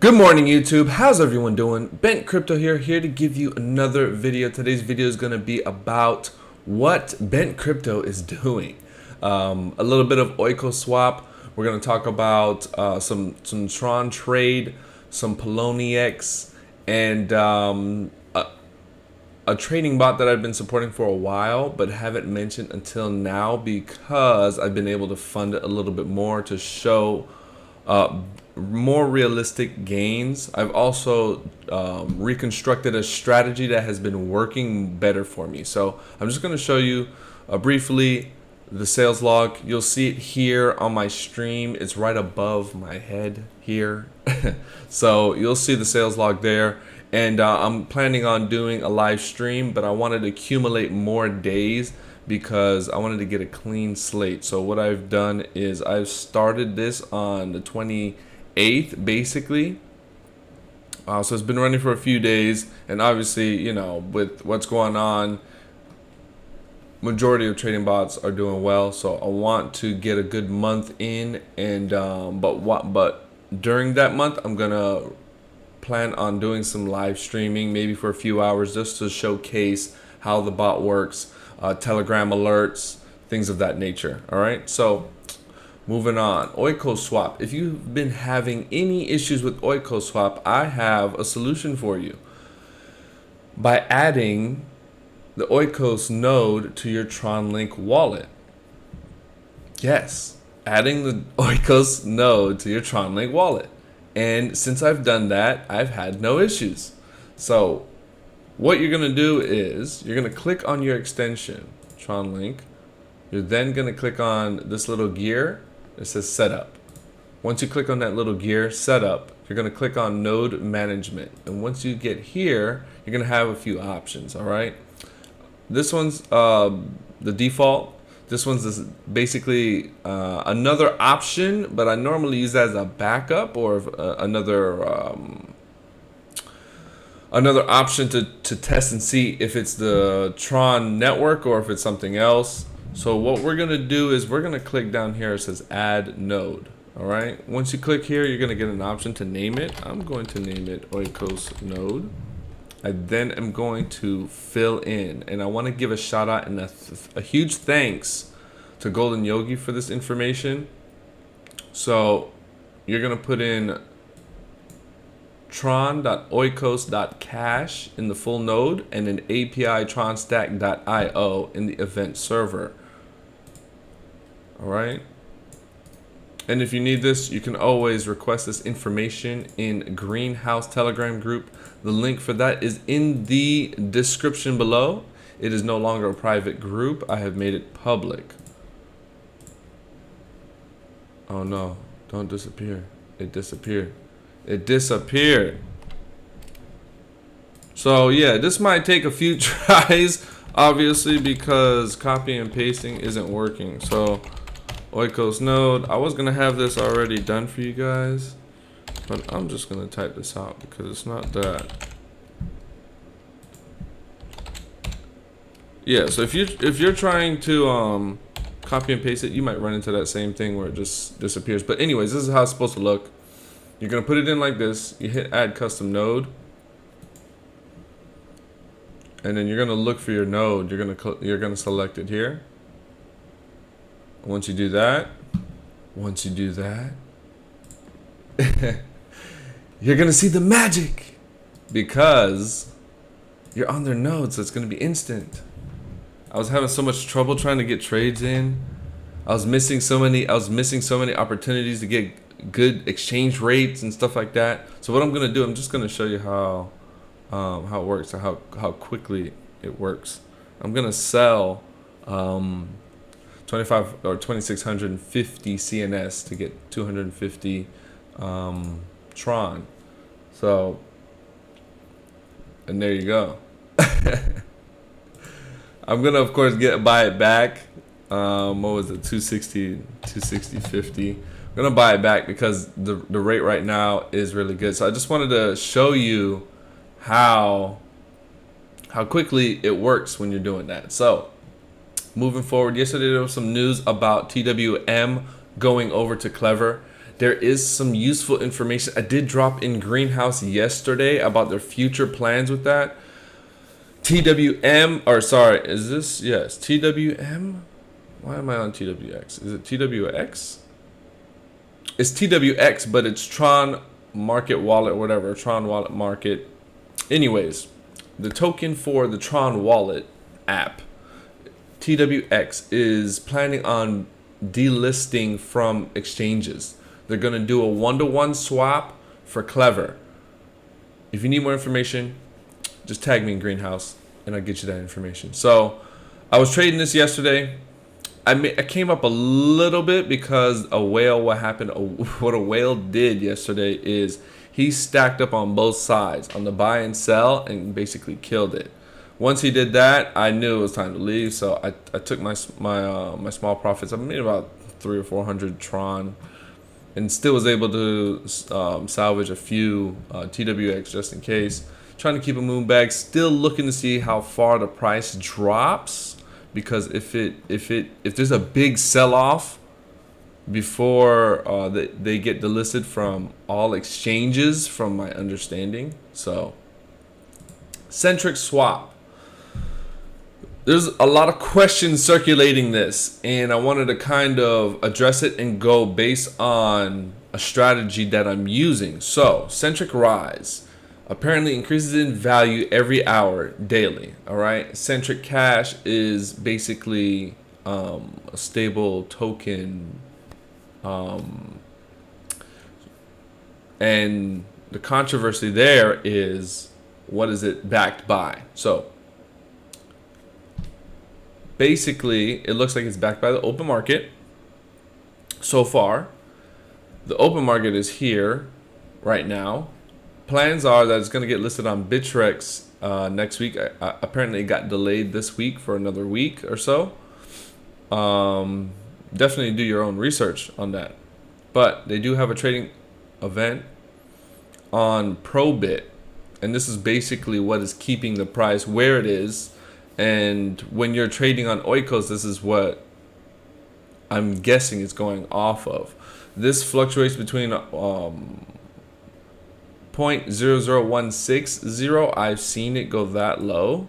Good morning, YouTube. How's everyone doing? Bent Crypto here to give you another video. Today's video is going to be about what Bent Crypto is doing. A little bit of Oikos swap. We're going to talk about some Tron trade, some Poloniex, and a trading bot that I've been supporting for a while, but haven't mentioned until now because I've been able to fund it a little bit more to show more realistic gains. I've also reconstructed a strategy that has been working better for me. So I'm just going to show you briefly the sales log. You'll see it here on my stream. It's right above my head here. So you'll see the sales log there. And I'm planning on doing a live stream, but I wanted to accumulate more days because I wanted to get a clean slate. So what I've done is I've started this on the 28th, basically. So it's been running for a few days, and obviously, you know, with what's going on, majority of trading bots are doing well. So I want to get a good month in, and but during that month, I'm gonna plan on doing some live streaming, maybe for a few hours, just to showcase how the bot works, Telegram alerts, things of that nature. All right, so moving on, Oikos swap. If you've been having any issues with Oikos swap, I have a solution for you. By adding the Oikos node to your TronLink wallet. Yes, adding the Oikos node to your TronLink wallet. And since I've done that, I've had no issues. So what you're gonna do is you're gonna click on your extension, TronLink. You're then gonna click on this little gear. It says setup. Once you click on that little gear, setup, you're gonna click on node management. And once you get here, you're gonna have a few options, all right? This one's the default. This one's basically another option, but I normally use that as a backup or another option to test and see if it's the Tron network or if it's something else. So what we're gonna do is we're gonna click down here. It says add node. All right. Once you click here, you're gonna get an option to name it. I'm going to name it Oikos node. I then am going to fill in, and I want to give a shout out and a huge thanks to Golden Yogi for this information. So you're going to put in tron.oikos.cash in the full node and an API tronstack.io in the event server. All right. And if you need this, you can always request this information in Greenhouse Telegram group. The link for that is in the description below. It is no longer a private group. I have made it public. Oh no, don't disappear. It disappeared. It disappeared. So yeah, this might take a few tries, obviously, because copy and pasting isn't working. So Oikos node. I was gonna have this already done for you guys, but I'm just gonna type this out because it's not that. Yeah, so if you're trying to copy and paste it, you might run into that same thing where it just disappears. But anyways, this is how it's supposed to look. You're gonna put it in like this. You hit add custom node, and then you're gonna look for your node. You're gonna select it here. Once you do that, you're gonna see the magic because you're on their node, so it's gonna be instant. I was having so much trouble trying to get trades in. I was missing so many opportunities to get good exchange rates and stuff like that. So what I'm gonna do, I'm just gonna show you how it works, or how quickly it works. I'm gonna sell 25 or 2650 CNS to get 250 Tron. So, and there you go. I'm gonna of course buy it back. What was it? 260.50. I'm gonna buy it back because the rate right now is really good. So I just wanted to show you how quickly it works when you're doing that. So moving forward, yesterday there was some news about TWM going over to Clever. there is some useful information. I did drop in Greenhouse yesterday about their future plans with that. TWM, or sorry, is this, yes, TWM? Why am I on TWX? Is it TWX? It's TWX, but it's Tron Market Wallet, whatever, Tron Wallet Market. Anyways, the token for the Tron Wallet app, TWX, is planning on delisting from exchanges. They're going to do a 1-to-1 swap for Clever. If you need more information, just tag me in Greenhouse and I'll get you that information. So I was trading this yesterday. I came up a little bit because what a whale did yesterday is he stacked up on both sides on the buy and sell and basically killed it. Once he did that, I knew it was time to leave. So I took my small profits. I made about 300 or 400 Tron, and still was able to salvage a few TWX just in case. Trying to keep a moon bag. Still looking to see how far the price drops, because if there's a big sell-off before they get delisted from all exchanges, from my understanding. So Centric Swap. There's a lot of questions circulating this, and I wanted to kind of address it and go based on a strategy that I'm using. So Centric Rise apparently increases in value every hour daily. All right, Centric Cash is basically a stable token, and the controversy there is, what is it backed by? So basically, it looks like it's backed by the open market. So far, the open market is here right now. Plans are that it's going to get listed on Bittrex next week. Apparently, it got delayed this week for another week or so. Definitely do your own research on that. But they do have a trading event on Probit, and this is basically what is keeping the price where it is. And when you're trading on Oikos, this is what I'm guessing it's going off of. This fluctuates between 0.00160. I've seen it go that low,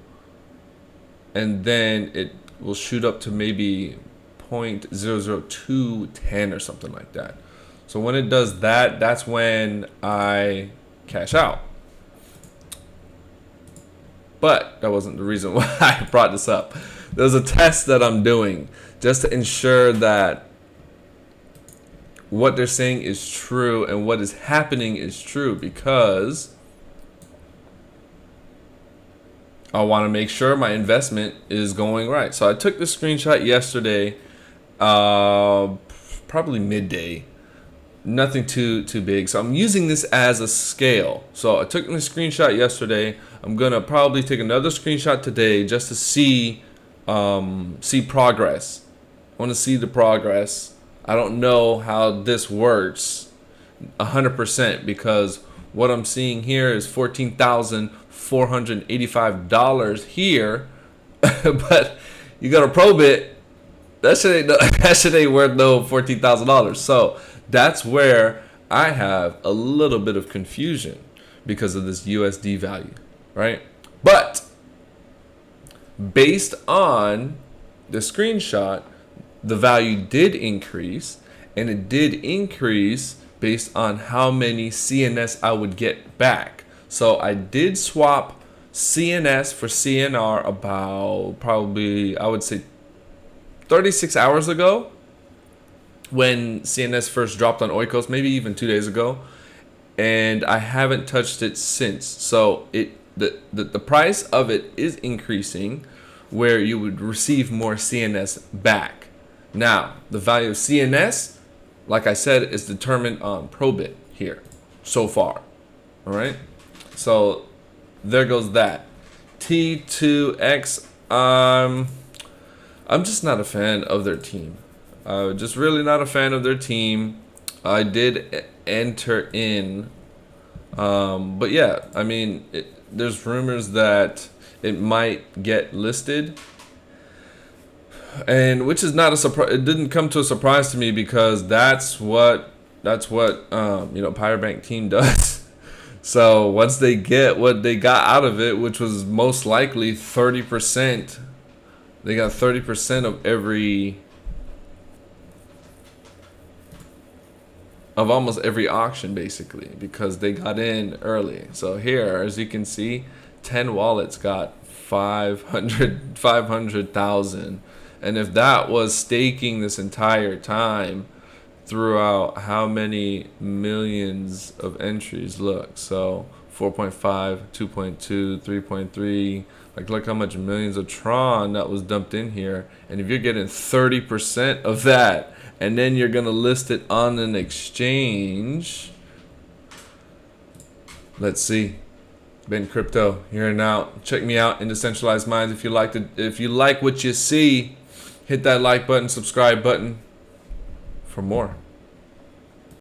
and then it will shoot up to maybe 0.00210 or something like that. So when it does that, that's when I cash out. But that wasn't the reason why I brought this up. There's a test that I'm doing just to ensure that what they're saying is true and what is happening is true, because I want to make sure my investment is going right. So I took this screenshot yesterday, probably midday. Nothing too big. So I'm using this as a scale. So I took the screenshot yesterday. I'm gonna probably take another screenshot today just to see progress. I want to see the progress. I don't know how this works 100%, because what I'm seeing here is $14,485 here, but you got a Probit, that shit ain't worth no $14,000. So that's where I have a little bit of confusion because of this USD value, right? But based on the screenshot, the value did increase, and it did increase based on how many CNS I would get back. So I did swap CNS for CNR about probably, I would say, 36 hours ago, when CNS first dropped on Oikos, maybe even 2 days ago, and I haven't touched it since. So the price of it is increasing, where you would receive more CNS back. Now, the value of CNS, like I said, is determined on Probit here so far. All right, so there goes that. T2X, I'm just not a fan of their team. Just really not a fan of their team. I did enter in, but yeah, I mean, there's rumors that it might get listed, and which is not a surprise. It didn't come to a surprise to me, because that's that's what Pirate Bank team does. So once they get what they got out of it, which was most likely 30%, they got 30% of almost every auction basically, because they got in early. So here, as you can see, 10 wallets got 500,000, and if that was staking this entire time throughout how many millions of entries, look, so 4.5, 2.2, 3.3, like look how much millions of Tron that was dumped in here. And if you're getting 30% of that, and then you're gonna list it on an exchange, let's see, Ben Crypto here and out. Check me out in Decentralized Minds. If you like what you see, hit that like button, subscribe button for more.